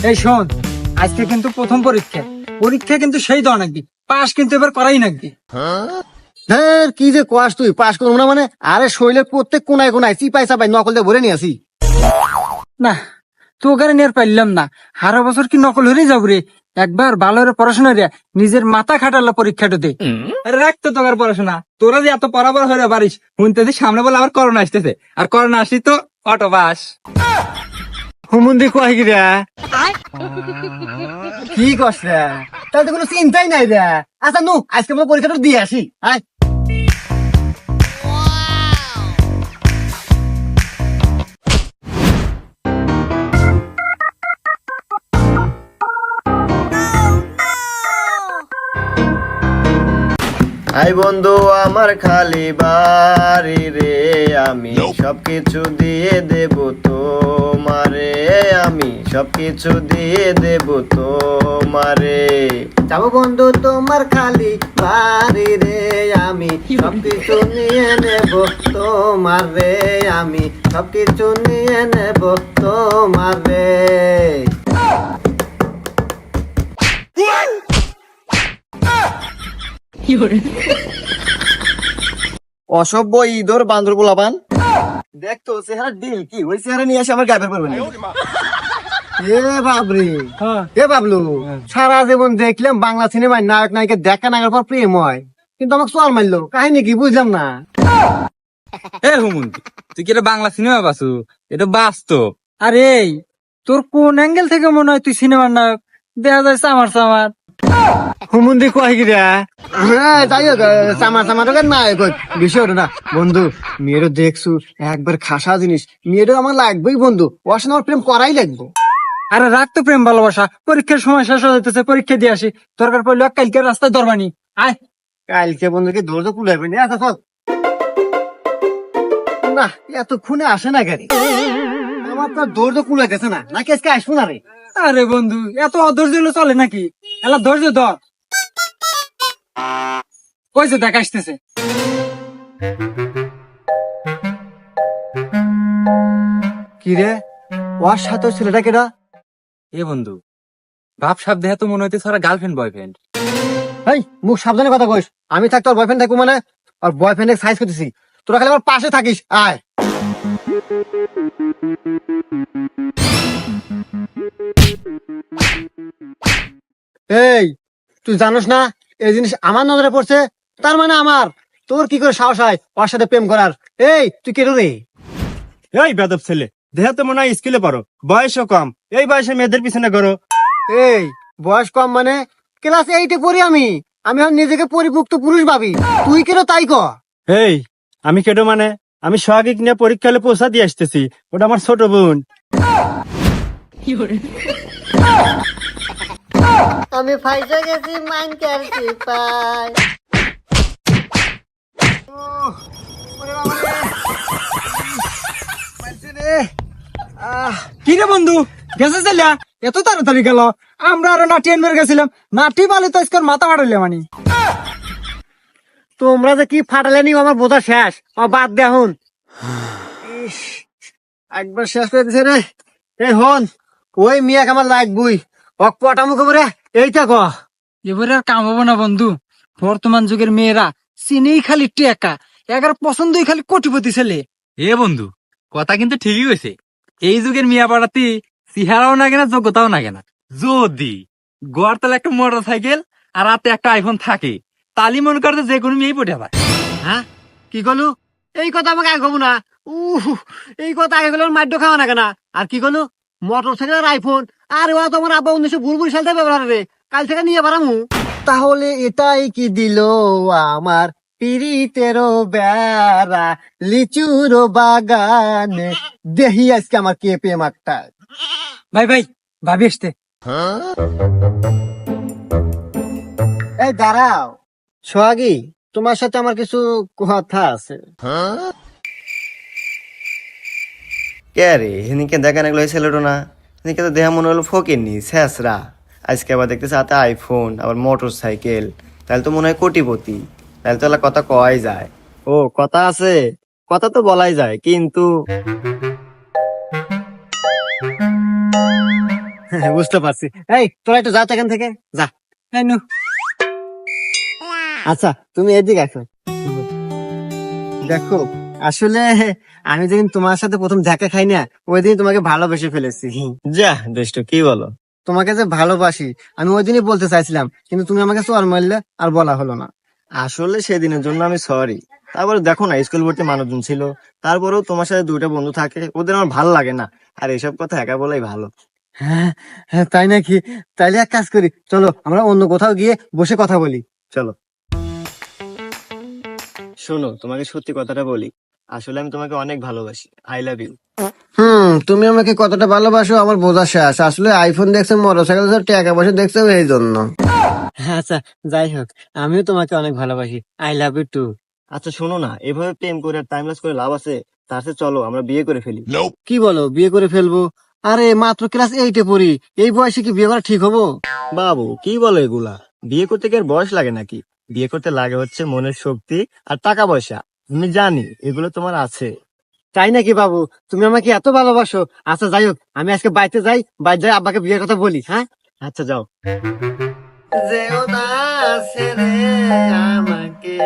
এই শোন, আজকে কিন্তু প্রথম পরীক্ষা। পরীক্ষা কিন্তু সেই দেওয়া নাকবি, পাস কিন্তু এবার করাই নাকবি। হ্যাঁ, কি যে কোয়াস তুই পাস করবো না মানে? আরে শরীরের প্রত্যেক কোনায় কোনায় চিপাই চাপাই নকল দিয়ে ভরে নিয়ে আসি। না, তো ওখানে নিয়ে আর পাইলাম না। হারা বছর কি নকল হয়ে যাবো রে? একবার ভালো করে পড়াশোনা রে, নিজের মাথা খাটালো পরীক্ষাটা দে। আরে রাখ তো তোর পড়াশোনা, তোরা যে এত পড়াপড়া হয়ে পারিস শুনতেছি সামনে বলে আবার করোনা আসতেছে, আর করোনা আসলি তো অটো বাস। হুমুন্দি কয় কি রে? কি কস রে? তাহলে তো কোনো চিন্তাই নাই রে। আচ্ছা নু আজকে আমরা পরীক্ষাটা দিয়ে আসি। আয় আই বন্ধু আমার খালি বাড়ি রে, আমি সবকিছু দিয়ে দেব তোমারে, আমি সবকিছু দিয়ে দেব তোমারে। যাবো বন্ধু তোমার খালি বাড়ি রে, আমি সবকিছু নিয়ে নেব তোমার রে, আমি সবকিছু নিয়ে নেব তোমার রে। অসভ্য ইঁদুর বান্দর গোলাপান, দেখতো চেহারা ডিল কি ওই চেহারা নিয়ে আসে আমার গায়ের পড়বে না। এ বাবরে, এ বাবলু, সারা জীবন দেখলাম বাংলা সিনেমায় নায়ক নায়িকা দেখা নাগার পর প্রেম হয়, কিন্তু আমাকে চল মারলো, কাহিনী কি বুঝলাম না। এ হুমন্তি, তুই কি এটা বাংলা সিনেমা বাসু? এটা বাস্তব। আরে তোর কোন অ্যাঙ্গেল থেকে মনে হয় তুই সিনেমার নায়ক? দেখা যায় সামার সামার। হুমুন্দি কয় কি রে? হ্যাঁ যাই হোক, সামার সামার নায়ক বিষয় ওটা না। বন্ধু মেয়েরও দেখছু একবার খাসা জিনিস, মেয়েরও আমার লাগবেই বন্ধু, ওর সঙ্গে আমার প্রেম করাই লাগবো। আরে রাখ তো প্রেম ভালোবাসা, পরীক্ষার সময় শেষ হয়ে যেতেছে, পরীক্ষা দিয়ে আসি। দরকার পড়লে কালকে রাস্তায় ধরবানি। আয় কালকে বন্ধুকে দৌড় কুলাইবে না। আচ্ছা চল না, এতক্ষণে আসে না গাড়ি, আমার তো দৌড় কুলাইতেছে না, নাকি আজকে আসবো না রে? আরে বন্ধু, এত অধৈর্য হলে চলে নাকি? এলা ধৈর্য ধর। কইছে দেখ আসতেছে। কি রে, ওর সাথে ছেলেটা কেডা? এ বন্ধু, ভাব সাব দেহে তো মনে হইতে সারা গার্লফ্রেন্ড বয়ফ্রেন্ড। এই মুখ সাবধানে কথা কইস, আমি থাকতো আর বয়ফ্রেন্ড থাকবো মানে? আর বয়ফ্রেন্ডের সাইজ করতেছি, তোরা খালি আমার পাশে থাকিস। আয় এই, তুই জানোস না এই জিনিস আমার নজরে পড়ছে, তার মানে আমার, তোর কি করে সাহস হয় ওর সাথে প্রেম করার? এই তুই কেটে রে? এই বেদব ছেলে, দেহে তো মনে হয় স্কুলে পড়ো, বয়সও কম, এই বয়সে মেয়েদের পিছনে করো। এই বয়স কম মানে? ক্লাস 8-এ পড়ি আমি, আমি এখন নিজেকে পরিপুক্ত পুরুষ ভাবি, তুই কেন তাই ক? এই আমি কেটো মানে? আমি সোহাগিক নিয়ে পরীক্ষা হলে পৌঁছা দিয়ে আসতেছি, ওটা আমার ছোট বোন। আমি ফাইসা গেছি মাইন করছি পাই। কি রে বন্ধু, গেছে চাইলা? এত তাড়াতাড়ি গেল? আমরা আরো নাটি আনবার গেছিলাম, নাটি পালে তো আজকের মাথা ফাটাইলে মানে। তোমরা যে কি ফাটালে নি আমার বোঝা শেষ, আমার বাদ দে এখন। ইস, একবার শেষ করে দিছে রে। এই হন, ওই মিয়াক আমার লাগবই, অক পটামু খবরে এইটা ক। এবারে আর কাম হবো না বন্ধু। বর্তমান যুগের মেয়েরা চিনেই খালি টেকা, এগার পছন্দই খালি কোটিপতি ছেলে। এ বন্ধু, কথা কিন্তু ঠিকই কইছে। এই যুগের মিয়া পাড়াতে চেহারাও না কেনা, যোগ্যতাও না কেনা। যদি গোয়ার তলে একটা মোটর সাইকেল আর রাতে একটা আইফোন থাকে, তালি মনে করতে যে কোনো মেয়েই পটে পায়। হ্যাঁ কি কলু? এই কথা আমাকে আগে কবো না। এই কথা আগে গেলে মাদ্য খাওয়া না কেনা। আর কি কলু? মোটর সাইকেল আর আইফোন, আর ও তোমার আব্বা 1900 সাল থেকে ব্যবহার রে, কাল থেকে নিয়ে পারামু। তাহলে এটাই কি দিল আমার পিরিতেরও বেড়া, লিচুর বাগানে দেহি আজকে আমার কে প্রেম একটা। ভাই ভাই, ভাবি আসতে। এই দাঁড়াও সোহাগী, তোমার সাথে আমার কিছু কথা আছে। কে রে হিনিকে দেখা না গেলো ছেলেটো না, হিনিকে তো দেখা মনে হলো ফকির নি শেষরা, আজকে আবার দেখতেছে হাতে আইফোন আবার মোটর সাইকেল, তাহলে তো মনে হয় কোটিপতি, তাহলে তো এলা কথা কওয়াই যায়। ও কথা আছে, কথা তো বলাই যায়, কিন্তু বুঝতে পারছি। এই তোরা একটু যা তো এখান থেকে যা। এই নু, আচ্ছা তুমি এদিকে আসো। দেখো আসলে আমি যেদিন তোমার সাথে প্রথম দেখা খাই না, ওই দিন তোমাকে ভালোবেসে ফেলেছি। যা দুষ্টু, কি বলো? তোমাকে যে ভালোবাসি আমি ওই দিনই বলতে চাইছিলাম, কিন্তু তুমি আমাকে চর মারলে, আর বলা হলো না। আসলে সেদিনের জন্য আমি সরি। তারপরে দেখো না, স্কুল ভর্তি মানুষজন ছিল, তারপরেও তোমার সাথে দুইটা বন্ধু থাকে, ওদের আমার ভালো লাগে না। আর এসব কথা একা বলাই ভালো। হ্যাঁ হ্যাঁ, তাই নাকি? তাইলে এক কাজ করি, চলো আমরা অন্য কোথাও গিয়ে বসে কথা বলি। চলো। শোনো, তোমাকে সত্যি কথাটা বলি, আসলে আমি তোমাকে অনেক ভালোবাসি। I love you. তুমি আমাকে কতটা ভালোবাসো আমার বোঝা শেষ। আসলে আইফোন দেখছো, মোটরসাইকেল টাকা পয়সা দেখছো, এই জন্য। আচ্ছা যাই হোক, আমিও তোমাকে অনেক ভালোবাসি। I love you too. আচ্ছা শোনো না, এভাবে প্রেম করে টাইম লস করে লাভ আছে? তার সাথে চলো আমরা বিয়ে করে ফেলি। কি বলো, বিয়ে করে ফেলবো? আরে মাত্র ক্লাস 8-এ পড়ি, এই বয়সে কি বিয়ে করা ঠিক হবো? বাবু কি বলো এগুলা? বিয়ে করতে কি আর বয়স লাগে নাকি? বিয়ে করতে লাগে হচ্ছে মনের শক্তি আর টাকা পয়সা। আমি জানি এগুলো তোমার আছে। তাই নাকি বাবু? তুমি আমাকে এত ভালোবাসো? আচ্ছা যাই হোক, আমি আজকে বাইরে যাই, বাইরে যাই আব্বাকে বিয়ের কথা বলি। হ্যাঁ আচ্ছা যাও। যেও না ছেড়ে আমাকে।